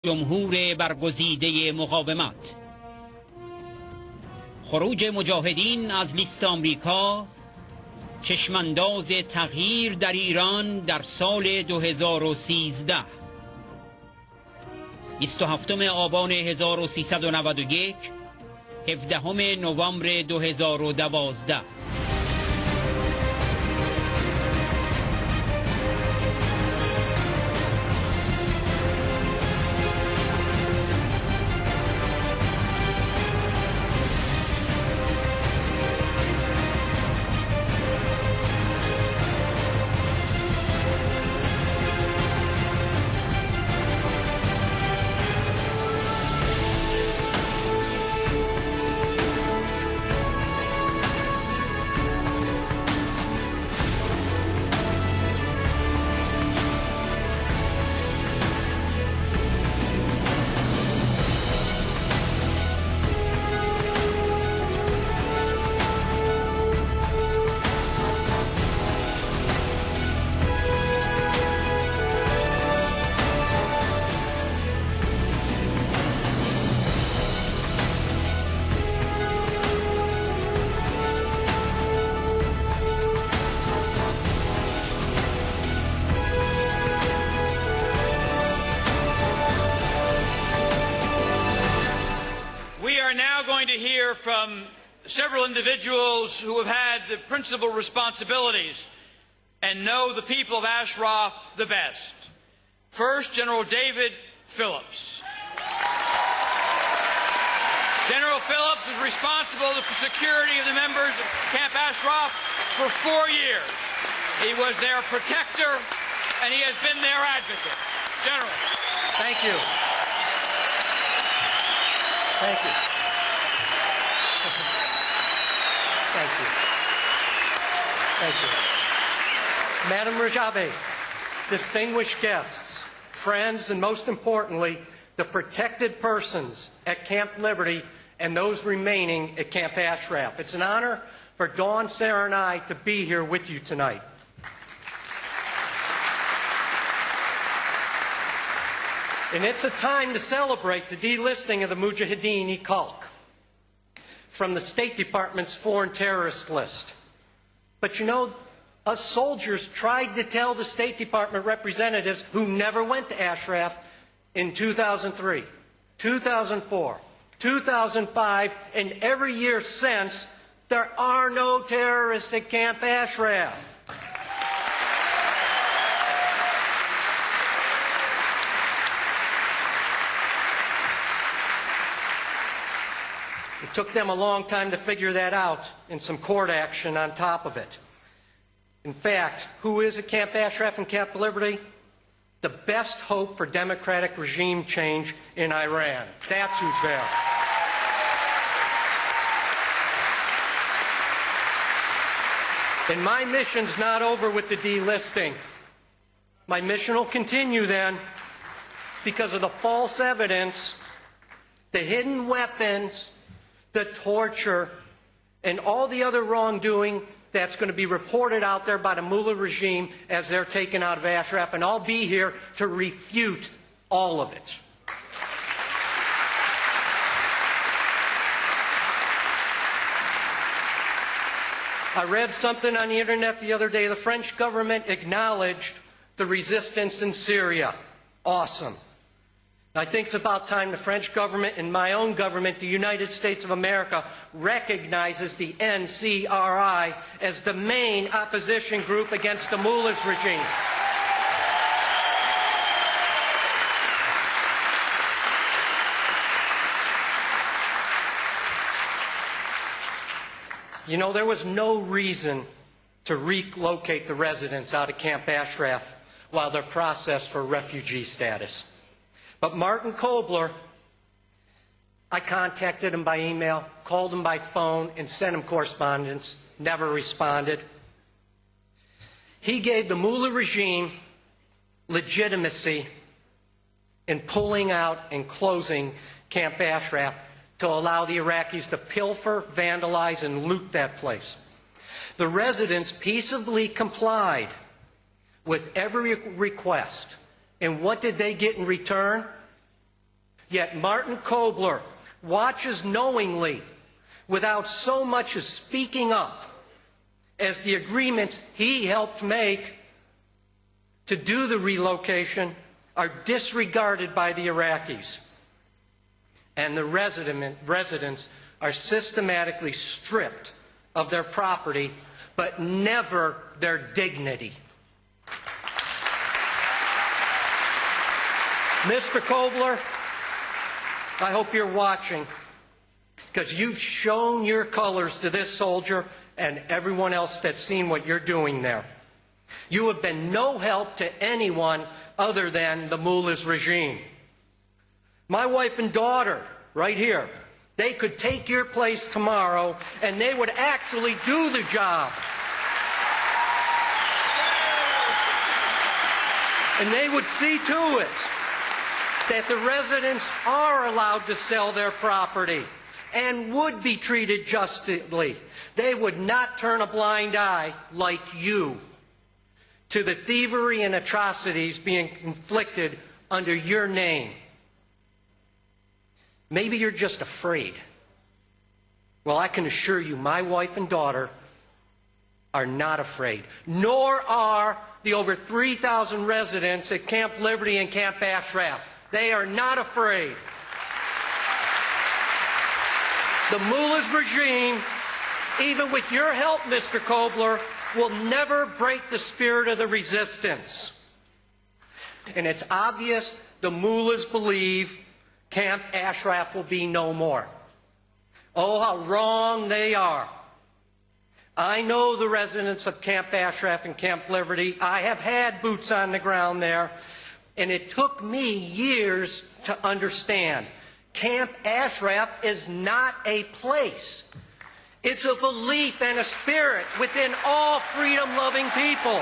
جمهور برگزیده مقاومت. خروج مجاهدین از لیست آمریکا چشمانداز تغییر در ایران در سال 2013. 27 آبان 1391، 17 نوامبر 2012. To hear from several individuals who have had the principal responsibilities and know the people of Ashraf the best. First, General David Phillips. General Phillips was responsible for security of the members of Camp Ashraf for 4 years. He was their protector, and he has been their advocate. General. Thank you. Thank you. Thank you. Thank you. Madam Rajabi, distinguished guests, friends, and most importantly, the protected persons at Camp Liberty and those remaining at Camp Ashraf. It's an honor for Dawn, Sarah, and I to be here with you tonight. And it's a time to celebrate the delisting of the Mujahideen-e-Khalq from the State Department's foreign terrorist list. But you know, us soldiers tried to tell the State Department representatives who never went to Ashraf in 2003, 2004, 2005, and every year since, there are no terrorists at Camp Ashraf. It took them a long time to figure that out and some court action on top of it. In fact, who is at Camp Ashraf and Camp Liberty? The best hope for democratic regime change in Iran. That's who's there. And my mission's not over with the delisting. My mission will continue then because of the false evidence, the hidden weapons, the torture, and all the other wrongdoing that's going to be reported out there by the mullah regime as they're taken out of Ashraf, and I'll be here to refute all of it. I read something on the internet the other day. The French government acknowledged the resistance in Syria. Awesome. I think it's about time the French government and my own government, the United States of America, recognizes the NCRI as the main opposition group against the mullah's regime. You know, there was no reason to relocate the residents out of Camp Ashraf while they're processed for refugee status. But Martin Kobler, I contacted him by email, called him by phone, and sent him correspondence, never responded. He gave the mullah regime legitimacy in pulling out and closing Camp Ashraf to allow the Iraqis to pilfer, vandalize, and loot that place. The residents peaceably complied with every request. And what did they get in return? Yet Martin Kobler watches knowingly without so much as speaking up as the agreements he helped make to do the relocation are disregarded by the Iraqis. And the residents are systematically stripped of their property, but never their dignity. Mr. Kobler, I hope you're watching, because you've shown your colors to this soldier and everyone else that's seen what you're doing there. You have been no help to anyone other than the mullah's regime. My wife and daughter, right here, they could take your place tomorrow and they would actually do the job. And they would see to it that the residents are allowed to sell their property and would be treated justly. They would not turn a blind eye, like you, to the thievery and atrocities being inflicted under your name. Maybe you're just afraid. Well, I can assure you, my wife and daughter are not afraid, nor are the over 3,000 residents at Camp Liberty and Camp Ashraf. They are not afraid. The mullah's regime, even with your help, Mr. Kobler, will never break the spirit of the resistance. And it's obvious the mullahs believe Camp Ashraf will be no more. Oh, how wrong they are. I know the residents of Camp Ashraf and Camp Liberty. I have had boots on the ground there, and it took me years to understand. Camp Ashraf is not a place. It's a belief and a spirit within all freedom-loving people.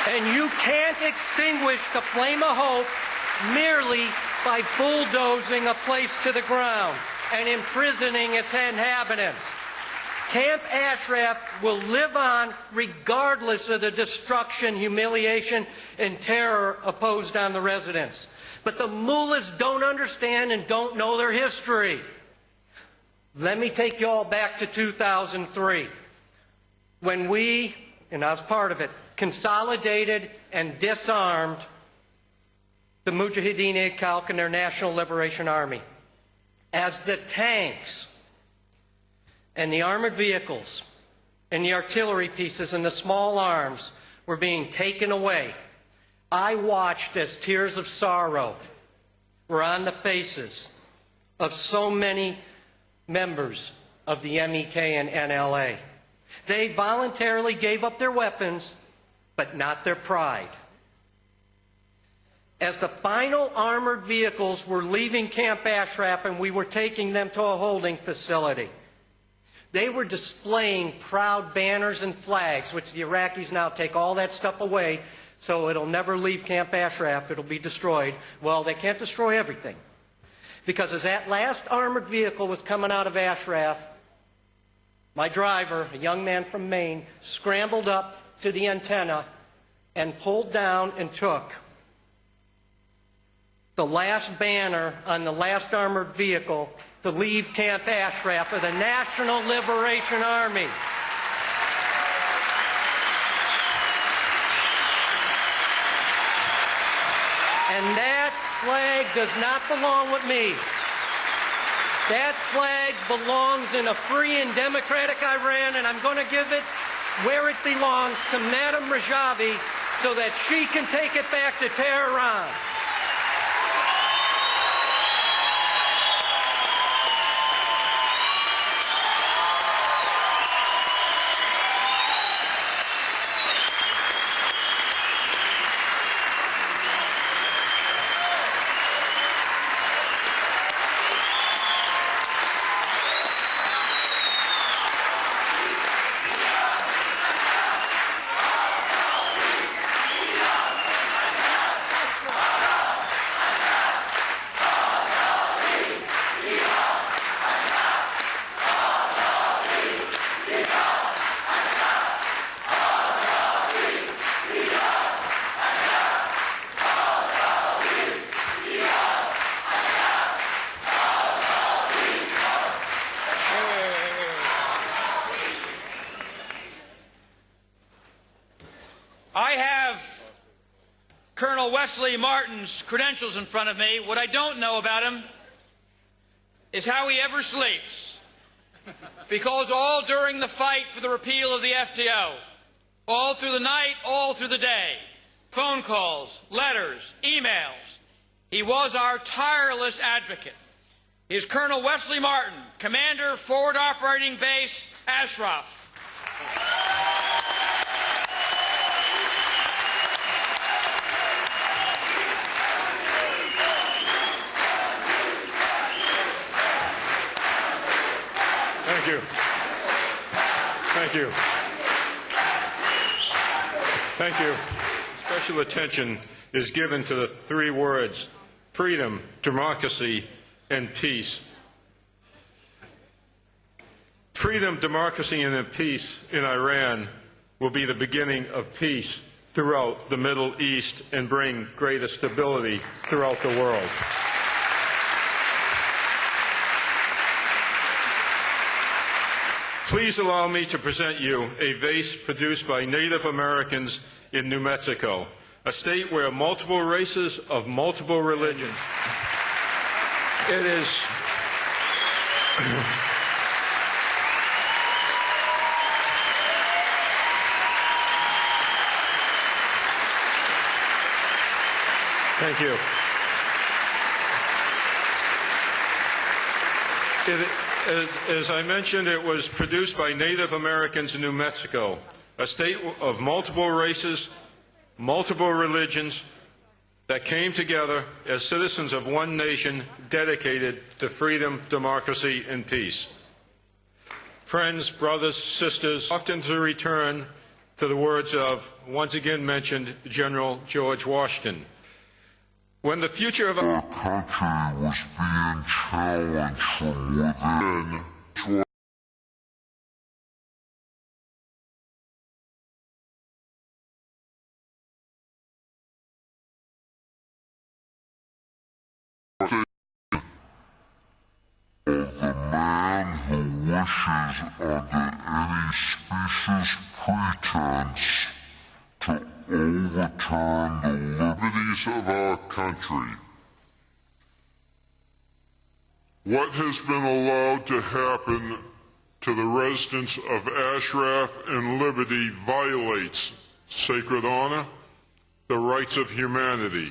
And you can't extinguish the flame of hope merely by bulldozing a place to the ground and imprisoning its inhabitants. Camp Ashraf will live on regardless of the destruction, humiliation, and terror opposed on the residents. But the mullahs don't understand and don't know their history. Let me take you all back to 2003, when we, and I was part of it, consolidated and disarmed the Mujahideen-e-Khalq and their National Liberation Army. As the tanks and the armored vehicles and the artillery pieces and the small arms were being taken away, I watched as tears of sorrow were on the faces of so many members of the MEK and NLA. They voluntarily gave up their weapons, but not their pride. As the final armored vehicles were leaving Camp Ashraf and we were taking them to a holding facility, they were displaying proud banners and flags, which the Iraqis now take all that stuff away, so it'll never leave Camp Ashraf, it'll be destroyed. Well, they can't destroy everything. Because as that last armored vehicle was coming out of Ashraf, my driver, a young man from Maine, scrambled up to the antenna and pulled down and took the last banner on the last armored vehicle to leave Camp Ashraf of the National Liberation Army. And that flag does not belong with me. That flag belongs in a free and democratic Iran, and I'm going to give it where it belongs to Madam Rajavi so that she can take it back to Tehran. I have Colonel Wesley Martin's credentials in front of me. What I don't know about him is how he ever sleeps. Because all during the fight for the repeal of the FTO, all through the night, all through the day, phone calls, letters, emails, he was our tireless advocate. He is Colonel Wesley Martin, Commander, Forward Operating Base, Ashraf. Thank you. Thank you. Thank you. Special attention is given to the three words, freedom, democracy, and peace. Freedom, democracy, and peace in Iran will be the beginning of peace throughout the Middle East and bring greater stability throughout the world. Please allow me to present you a vase produced by Native Americans in New Mexico, a state where multiple races of multiple religions. It is Thank you. As I mentioned, it was produced by Native Americans in New Mexico, a state of multiple races, multiple religions that came together as citizens of one nation dedicated to freedom, democracy, and peace. Friends, brothers, sisters, often to return to the words of, once again mentioned, General George Washington. When the future of our country was being challenged from within, of the man who wishes under any specious pretense to overturn the liberties of our country. What has been allowed to happen to the residents of Ashraf and Liberty violates sacred honor, the rights of humanity,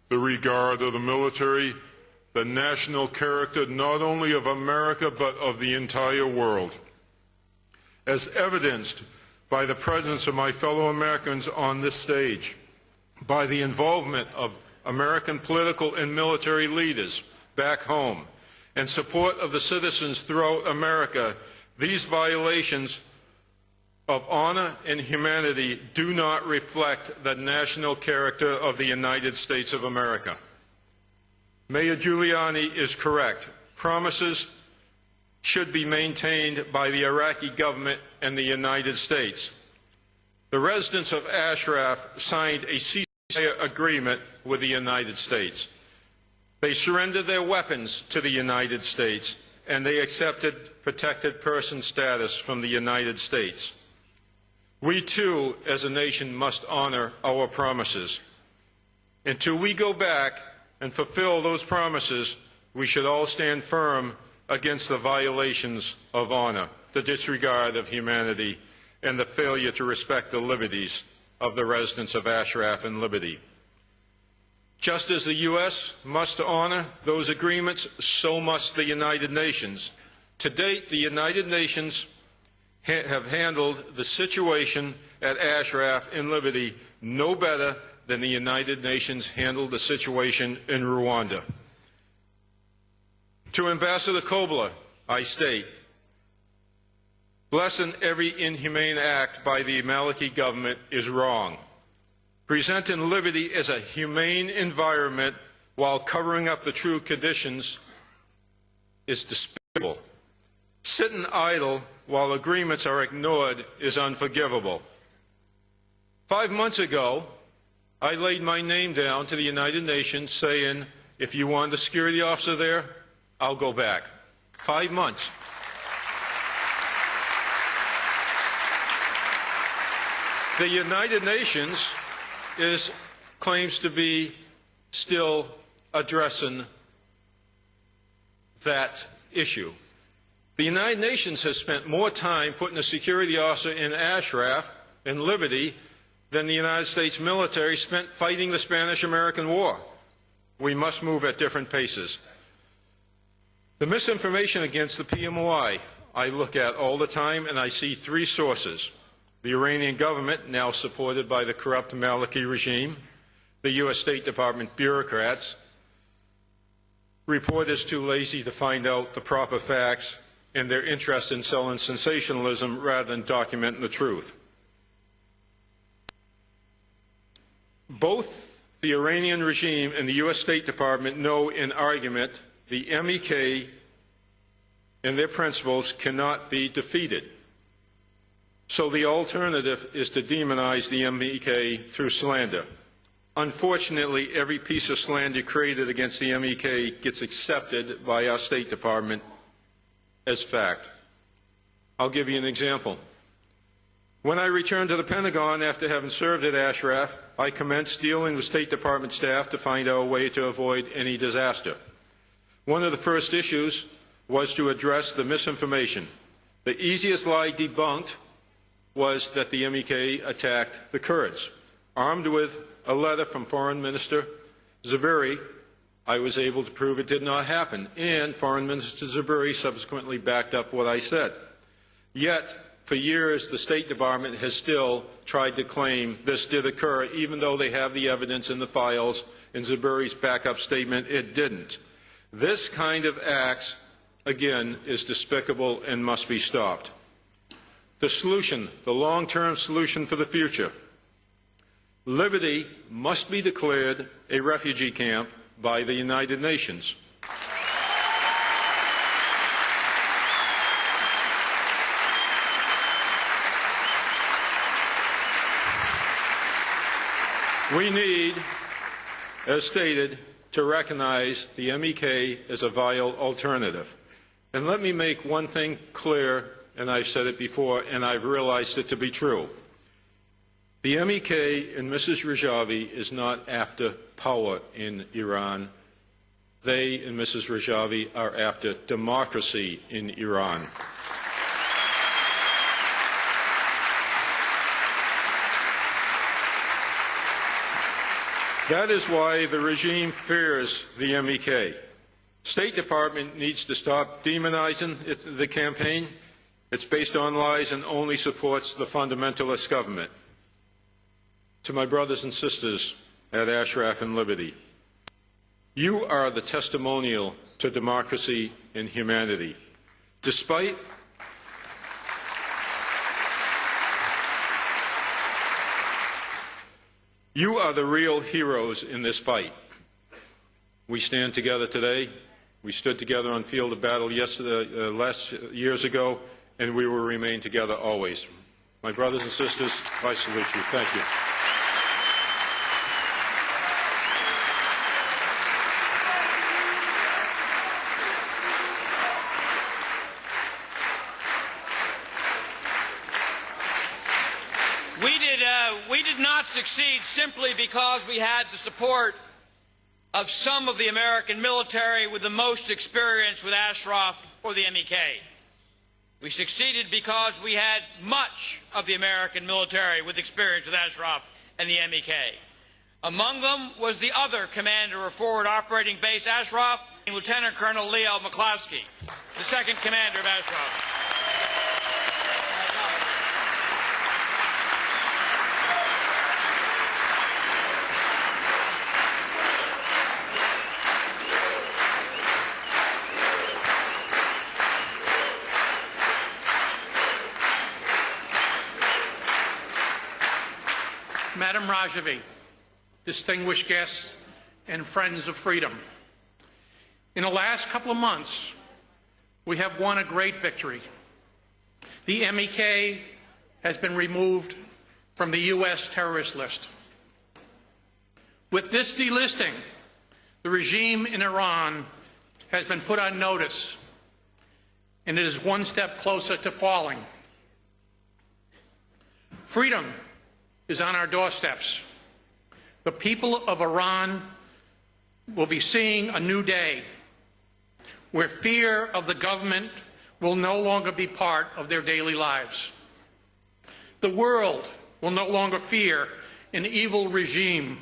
the regard of the military, the national character not only of America but of the entire world. As evidenced by the presence of my fellow Americans on this stage, by the involvement of American political and military leaders back home, and support of the citizens throughout America, these violations of honor and humanity do not reflect the national character of the United States of America. Mayor Giuliani is correct. Promises should be maintained by the Iraqi government and the United States. The residents of Ashraf signed a ceasefire agreement with the United States. They surrendered their weapons to the United States, and they accepted protected person status from the United States. We, too, as a nation, must honor our promises. Until we go back and fulfill those promises, we should all stand firm against the violations of honor, the disregard of humanity, and the failure to respect the liberties of the residents of Ashraf and Liberty. Just as the U.S. must honor those agreements, so must the United Nations. To date, the United Nations have handled the situation at Ashraf and Liberty no better than the United Nations handled the situation in Rwanda. To Ambassador Kobler, I state, blessing every inhumane act by the Maliki government is wrong. Presenting liberty as a humane environment while covering up the true conditions is despicable. Sitting idle while agreements are ignored is unforgivable. 5 months ago, I laid my name down to the United Nations saying, if you want a security officer there, I'll go back. 5 months. The United Nations claims to be still addressing that issue. The United Nations has spent more time putting a security officer in Ashraf and Liberty than the United States military spent fighting the Spanish-American War. We must move at different paces. The misinformation against the PMOI I look at all the time, and I see three sources. The Iranian government, now supported by the corrupt Maliki regime, the U.S. State Department bureaucrats, reporters too lazy to find out the proper facts, and their interest in selling sensationalism rather than documenting the truth. Both the Iranian regime and the U.S. State Department know in argument the MEK and their principles cannot be defeated. So the alternative is to demonize the MEK through slander. Unfortunately, every piece of slander created against the MEK gets accepted by our State Department as fact. I'll give you an example. When I returned to the Pentagon after having served at Ashraf, I commenced dealing with State Department staff to find out a way to avoid any disaster. One of the first issues was to address the misinformation. The easiest lie debunked was that the MEK attacked the Kurds. Armed with a letter from Foreign Minister Zuberi, I was able to prove it did not happen, and Foreign Minister Zuberi subsequently backed up what I said. Yet, for years, the State Department has still tried to claim this did occur, even though they have the evidence in the files. In Zuberi's backup statement, it didn't. This kind of acts, again, is despicable and must be stopped. The solution, the long-term solution for the future. Liberty must be declared a refugee camp by the United Nations. We need, as stated, to recognize the MEK as a viable alternative. And let me make one thing clear, and I've said it before, and I've realized it to be true. The MEK and Mrs. Rajavi is not after power in Iran. They and Mrs. Rajavi are after democracy in Iran. That is why the regime fears the MEK. State Department needs to stop demonizing the campaign. It's based on lies and only supports the fundamentalist government. To my brothers and sisters at Ashraf and Liberty, you are the testimonial to democracy and humanity. Despite you are the real heroes in this fight. We stand together today. We stood together on field of battle years ago, and we will remain together always. My brothers and sisters, I salute you. Thank you. We did not succeed simply because we had the support of some of the American military with the most experience with Ashraf or the MEK. We succeeded because we had much of the American military with experience with Ashraf and the MEK. Among them was the other commander of Forward Operating Base Ashraf, Lieutenant Colonel Leo McCloskey, the second commander of Ashraf. Madam Rajavi, distinguished guests, and friends of freedom. In the last couple of months, we have won a great victory. The MEK has been removed from the U.S. terrorist list. With this delisting, the regime in Iran has been put on notice, and it is one step closer to falling. Freedom is on our doorsteps. The people of Iran will be seeing a new day where fear of the government will no longer be part of their daily lives. The world will no longer fear an evil regime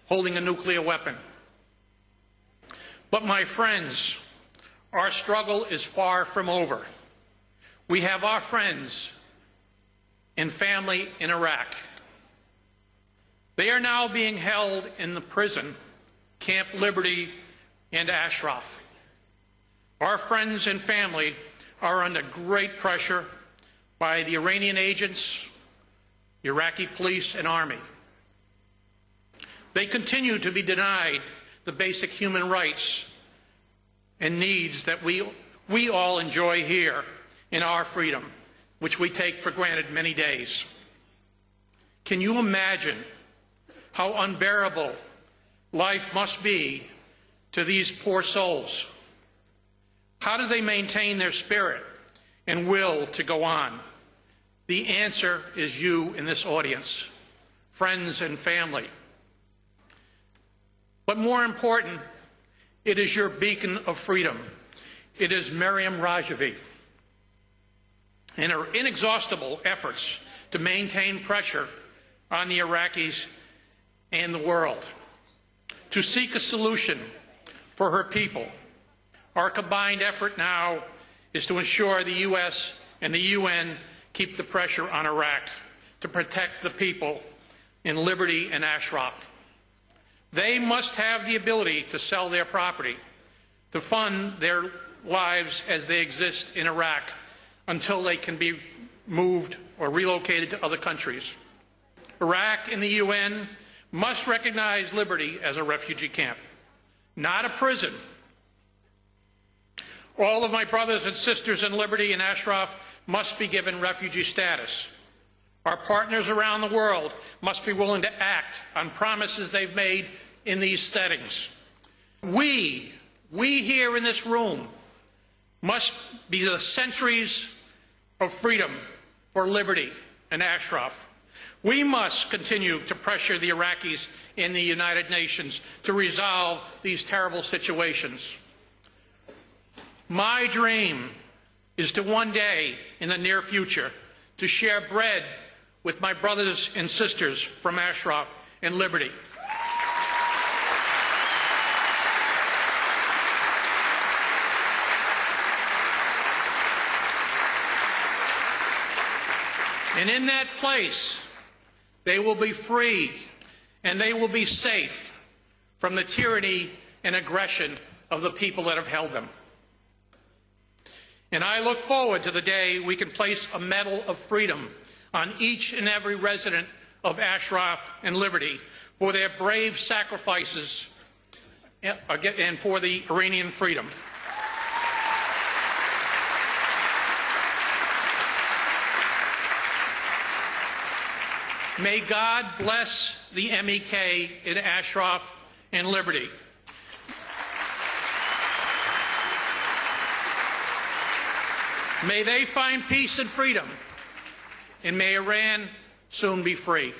holding a nuclear weapon. But my friends, our struggle is far from over. We have our friends and family in Iraq. They are now being held in the prison, Camp Liberty and Ashraf. Our friends and family are under great pressure by the Iranian agents, Iraqi police and army. They continue to be denied the basic human rights and needs that we all enjoy here in our freedom, which we take for granted many days. Can you imagine how unbearable life must be to these poor souls? How do they maintain their spirit and will to go on? The answer is you in this audience, friends and family. But more important, it is your beacon of freedom. It is Maryam Rajavi and her inexhaustible efforts to maintain pressure on the Iraqis and the world, to seek a solution for her people. Our combined effort now is to ensure the U.S. and the UN keep the pressure on Iraq to protect the people in Liberty and Ashraf. They must have the ability to sell their property, to fund their lives as they exist in Iraq until they can be moved or relocated to other countries. Iraq and the UN must recognize Liberty as a refugee camp, not a prison. All of my brothers and sisters in Liberty and Ashraf must be given refugee status. Our partners around the world must be willing to act on promises they've made in these settings. We here in this room must be the sentries of freedom for Liberty and Ashraf. We must continue to pressure the Iraqis in the United Nations to resolve these terrible situations. My dream is to one day in the near future to share bread with my brothers and sisters from Ashraf and Liberty. And in that place, they will be free and they will be safe from the tyranny and aggression of the people that have held them. And I look forward to the day we can place a medal of freedom on each and every resident of Ashraf and Liberty for their brave sacrifices and for the Iranian freedom. May God bless the MEK in Ashraf and Liberty. May they find peace and freedom, and may Iran soon be free.